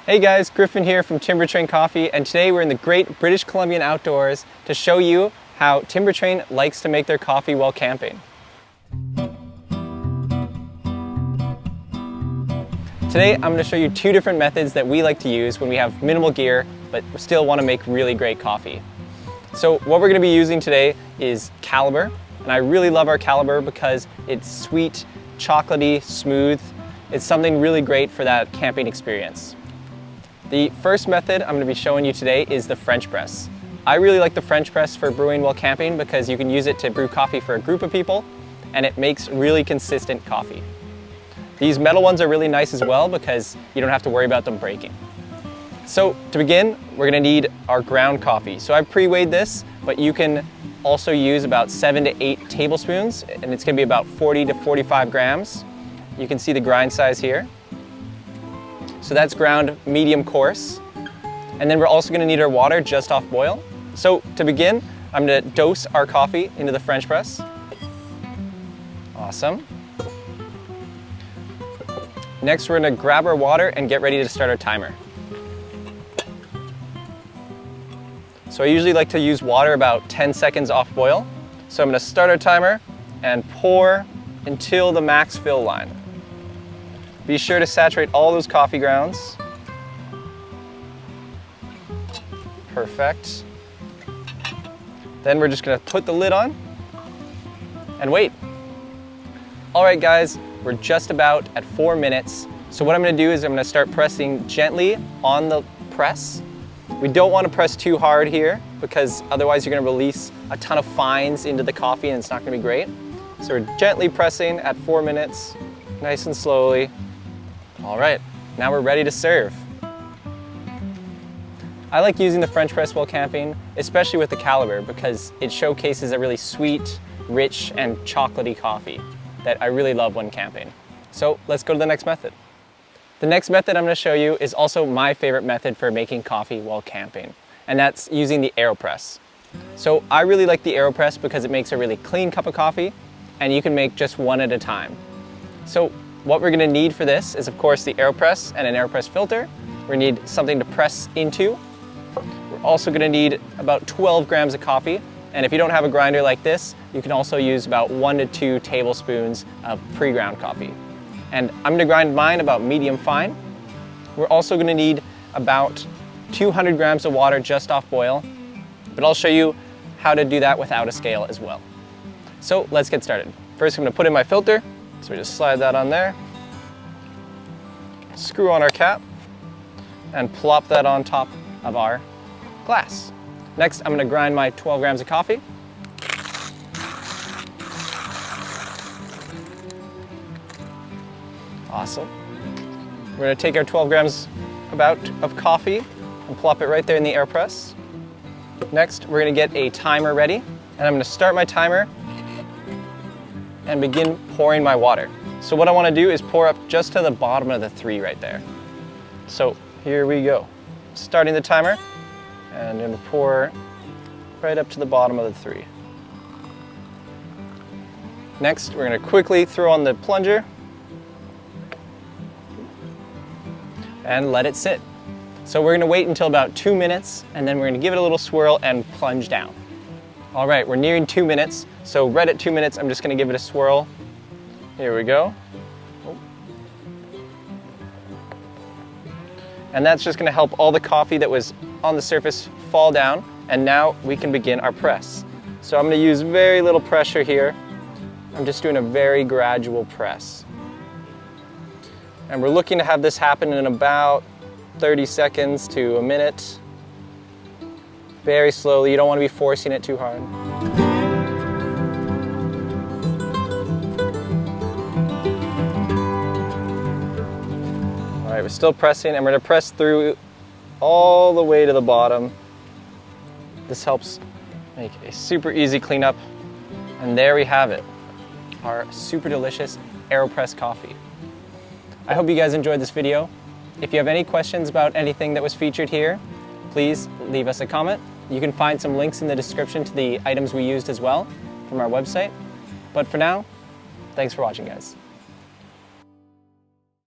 Hey guys, Griffin here from Timbertrain Coffee, and today we're in the great British Columbian outdoors to show you how Timbertrain likes to make their coffee while camping. Today I'm going to show you two different methods that we like to use when we have minimal gear but still want to make really great coffee. So what we're going to be using today is caliber, and I really love our caliber because it's sweet, chocolatey, smooth. It's something really great for that camping experience. The first method I'm going to be showing you today is the French press. I really like the French press for brewing while camping because you can use it to brew coffee for a group of people, and it makes really consistent coffee. These metal ones are really nice as well because you don't have to worry about them breaking. So to begin, we're going to need our ground coffee. So I've pre-weighed this, but you can also use about 7 to 8 tablespoons, and it's going to be about 40 to 45 grams. You can see the grind size here. So that's ground medium coarse. And then we're also going to need our water just off boil. So to begin, I'm going to dose our coffee into the French press. Awesome. Next, we're going to grab our water and get ready to start our timer. So I usually like to use water about 10 seconds off boil. So I'm going to start our timer and pour until the max fill line. Be sure to saturate all those coffee grounds. Perfect. Then we're just going to put the lid on and wait. All right, guys, we're just about at 4 minutes. So what I'm going to do is I'm going to start pressing gently on the press. We don't want to press too hard here because otherwise you're going to release a ton of fines into the coffee and it's not going to be great. So we're gently pressing at 4 minutes, nice and slowly. All right, now we're ready to serve. I like using the French press while camping, especially with the caliber, because it showcases a really sweet, rich, and chocolatey coffee that I really love when camping. So let's go to the next method. The next method I'm going to show you is also my favorite method for making coffee while camping, and that's using the Aeropress. So I really like the Aeropress because it makes a really clean cup of coffee, and you can make just one at a time. So what we're going to need for this is, of course, the Aeropress and an Aeropress filter. We need something to press into. We're also going to need about 12 grams of coffee, and if you don't have a grinder like this, you can also use about 1 to 2 tablespoons of pre-ground coffee. And I'm going to grind mine about medium fine. We're also going to need about 200 grams of water just off boil, but I'll show you how to do that without a scale as well. So let's get started. First, I'm going to put in my filter. So we just slide that on there, screw on our cap, and plop that on top of our glass. Next, I'm going to grind my 12 grams of coffee. Awesome. We're going to take our 12 grams of coffee and plop it right there in the Aeropress. Next, we're going to get a timer ready, and I'm going to start my timer and begin pouring my water. So what I want to do is pour up just to the bottom of the 3 right there. So here we go. Starting the timer, and I'm going to pour right up to the bottom of the 3. Next, we're going to quickly throw on the plunger and let it sit. So we're going to wait until about 2 minutes, and then we're going to give it a little swirl and plunge down. All right, we're nearing 2 minutes. So right at 2 minutes, I'm just going to give it a swirl. Here we go. And that's just going to help all the coffee that was on the surface fall down. And now we can begin our press. So I'm going to use very little pressure here. I'm just doing a very gradual press. And we're looking to have this happen in about 30 seconds to a minute. Very slowly. You don't want to be forcing it too hard. All right, we're still pressing, and we're going to press through all the way to the bottom. This helps make a super easy cleanup. And there we have it, our super delicious Aeropress coffee. I hope you guys enjoyed this video. If you have any questions about anything that was featured here, please leave us a comment. You can find some links in the description to the items we used as well from our website. But for now, thanks for watching, guys.